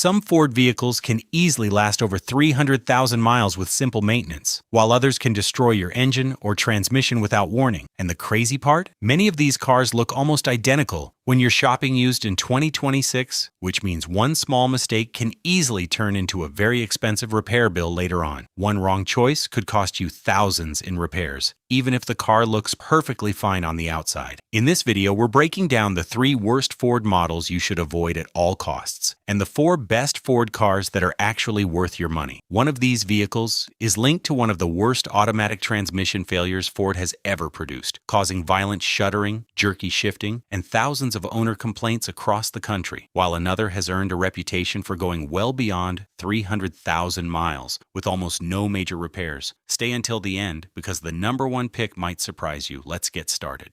Some Ford vehicles can easily last over 300,000 miles with simple maintenance, while others can destroy your engine or transmission without warning. And the crazy part? Many of these cars look almost identical when you're shopping used in 2026, which means one small mistake can easily turn into a very expensive repair bill later on. One wrong choice could cost you thousands in repairs, even if the car looks perfectly fine on the outside. In this video, we're breaking down the 3 worst Ford models you should avoid at all costs, and the 4 best Ford cars that are actually worth your money. One of these vehicles is linked to one of the worst automatic transmission failures Ford has ever produced, causing violent shuddering, jerky shifting, and thousands of owner complaints across the country, while another has earned a reputation for going well beyond 300,000 miles with almost no major repairs. Stay until the end because the number 1 pick might surprise you. Let's get started.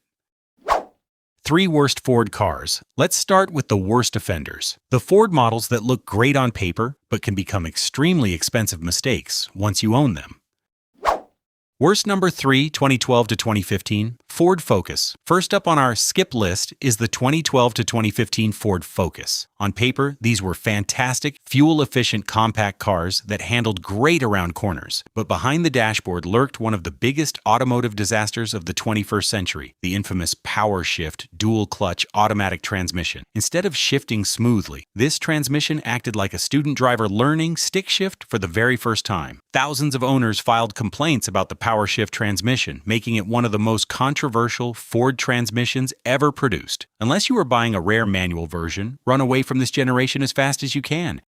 3 worst Ford cars. Let's start with the worst offenders. The Ford models that look great on paper but can become extremely expensive mistakes once you own them. Worst number 3, 2012 to 2015, Ford Focus. First up on our skip list is the 2012 to 2015 Ford Focus. On paper, these were fantastic, fuel-efficient compact cars that handled great around corners. But behind the dashboard lurked one of the biggest automotive disasters of the 21st century, the infamous power shift, dual-clutch automatic transmission. Instead of shifting smoothly, this transmission acted like a student driver learning stick shift for the very first time. Thousands of owners filed complaints about the power shift transmission, making it one of the most controversial Ford transmissions ever produced. Unless you are buying a rare manual version, run away from this generation as fast as you can.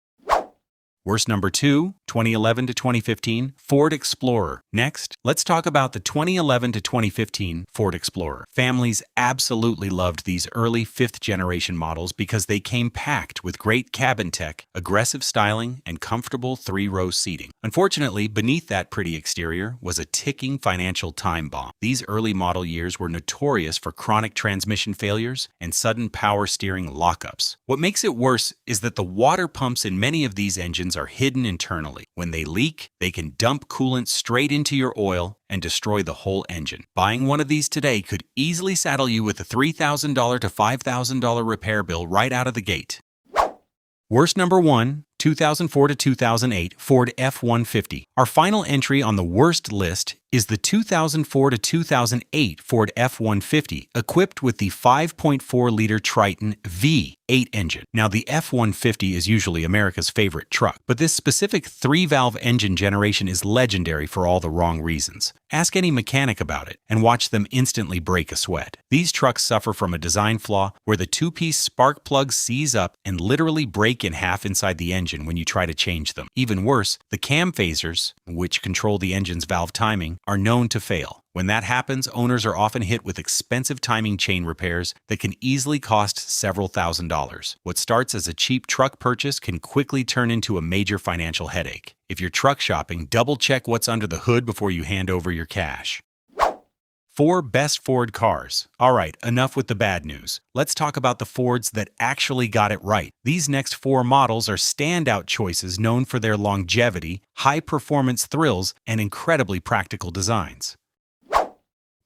Worst number 2, 2011 to 2015, Ford Explorer. Next, let's talk about the 2011 to 2015 Ford Explorer. Families absolutely loved these early 5th-generation models because they came packed with great cabin tech, aggressive styling, and comfortable 3-row seating. Unfortunately, beneath that pretty exterior was a ticking financial time bomb. These early model years were notorious for chronic transmission failures and sudden power steering lockups. What makes it worse is that the water pumps in many of these engines are hidden internally. When they leak, they can dump coolant straight into your oil and destroy the whole engine. Buying one of these today could easily saddle you with a $3,000 to $5,000 repair bill right out of the gate. Worst number 1, 2004 to 2008 Ford F-150. Our final entry on the worst list is the 2004 to 2008 Ford F-150, equipped with the 5.4-liter Triton V8 engine. Now, the F-150 is usually America's favorite truck, but this specific 3-valve engine generation is legendary for all the wrong reasons. Ask any mechanic about it and watch them instantly break a sweat. These trucks suffer from a design flaw where the 2-piece spark plugs seize up and literally break in half inside the engine when you try to change them. Even worse, the cam phasers, which control the engine's valve timing, are known to fail. When that happens, owners are often hit with expensive timing chain repairs that can easily cost several $1,000s. What starts as a cheap truck purchase can quickly turn into a major financial headache. If you're truck shopping, double-check what's under the hood before you hand over your cash. 4 best Ford cars. Alright, enough with the bad news. Let's talk about the Fords that actually got it right. These next 4 models are standout choices known for their longevity, high-performance thrills, and incredibly practical designs.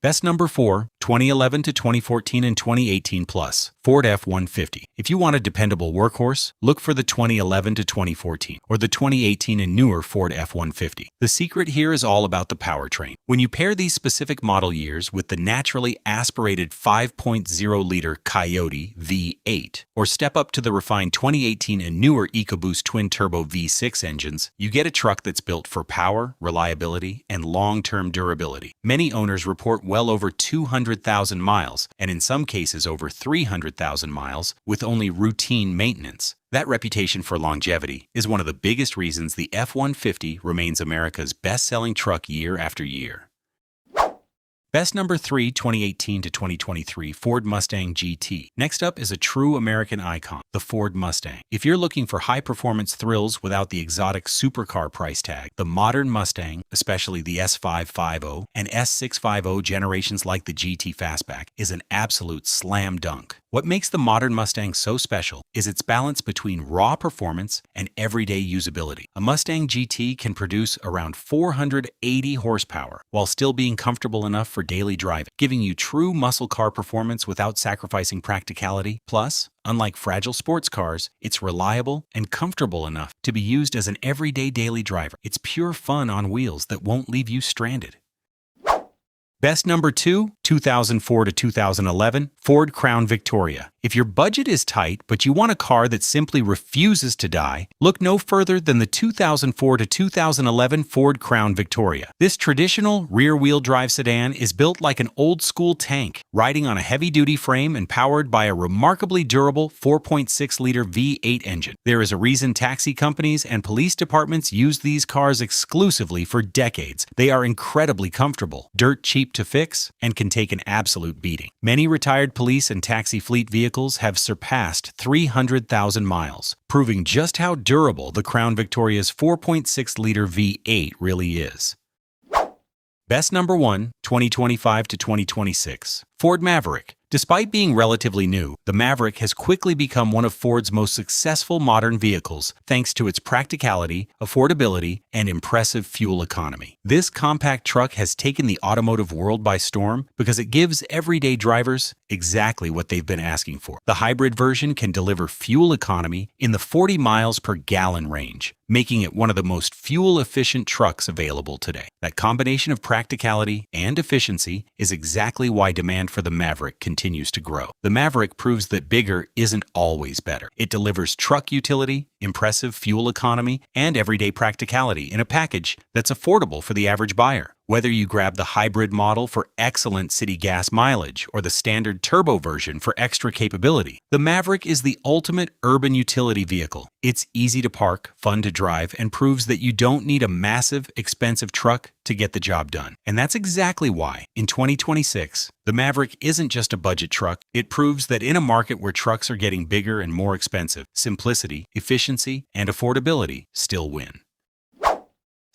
Best number 4, 2011 to 2014 and 2018 plus, Ford F-150. If you want a dependable workhorse, look for the 2011 to 2014 or the 2018 and newer Ford F-150. The secret here is all about the powertrain. When you pair these specific model years with the naturally aspirated 5.0-liter Coyote V8 or step up to the refined 2018 and newer EcoBoost twin-turbo V6 engines, you get a truck that's built for power, reliability, and long-term durability. Many owners report well over 200,000 miles, and in some cases over 300,000 miles, with only routine maintenance. That reputation for longevity is one of the biggest reasons the F-150 remains America's best-selling truck year after year. Best number 3, 2018 to 2023 Ford Mustang GT. Next up is a true American icon, the Ford Mustang. If you're looking for high-performance thrills without the exotic supercar price tag, the modern Mustang, especially the S550 and S650 generations like the GT Fastback, is an absolute slam dunk. What makes the modern Mustang so special is its balance between raw performance and everyday usability. A Mustang GT can produce around 480 horsepower while still being comfortable enough for for daily driving, giving you true muscle car performance without sacrificing practicality. Plus, unlike fragile sports cars, it's reliable and comfortable enough to be used as an everyday daily driver. It's pure fun on wheels that won't leave you stranded. Best number 2, 2004 to 2011, Ford Crown Victoria. If your budget is tight, but you want a car that simply refuses to die, look no further than the 2004 to 2011 Ford Crown Victoria. This traditional rear-wheel drive sedan is built like an old-school tank, riding on a heavy-duty frame and powered by a remarkably durable 4.6-liter V8 engine. There is a reason taxi companies and police departments use these cars exclusively for decades. They are incredibly comfortable, dirt cheap to fix, and can take an absolute beating. Many retired police and taxi fleet vehicles have surpassed 300,000 miles, proving just how durable the Crown Victoria's 4.6-liter V8 really is. Best number 1, 2025 to 2026, Ford Maverick. Despite being relatively new, the Maverick has quickly become one of Ford's most successful modern vehicles thanks to its practicality, affordability, and impressive fuel economy. This compact truck has taken the automotive world by storm because it gives everyday drivers exactly what they've been asking for. The hybrid version can deliver fuel economy in the 40 miles per gallon range, making it one of the most fuel-efficient trucks available today. That combination of practicality and efficiency is exactly why demand for the Maverick continues to grow. The Maverick proves that bigger isn't always better. It delivers truck utility, impressive fuel economy, and everyday practicality in a package that's affordable for the average buyer. Whether you grab the hybrid model for excellent city gas mileage or the standard turbo version for extra capability, the Maverick is the ultimate urban utility vehicle. It's easy to park, fun to drive, and proves that you don't need a massive, expensive truck to get the job done. And that's exactly why, in 2026, the Maverick isn't just a budget truck. It proves that in a market where trucks are getting bigger and more expensive, simplicity, efficiency, and affordability still win.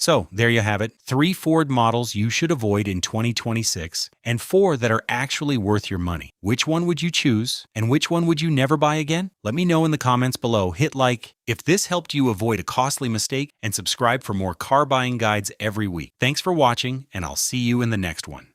So, there you have it, 3 Ford models you should avoid in 2026, and 4 that are actually worth your money. Which one would you choose, and which one would you never buy again? Let me know in the comments below. Hit like if this helped you avoid a costly mistake, and subscribe for more car buying guides every week. Thanks for watching, and I'll see you in the next one.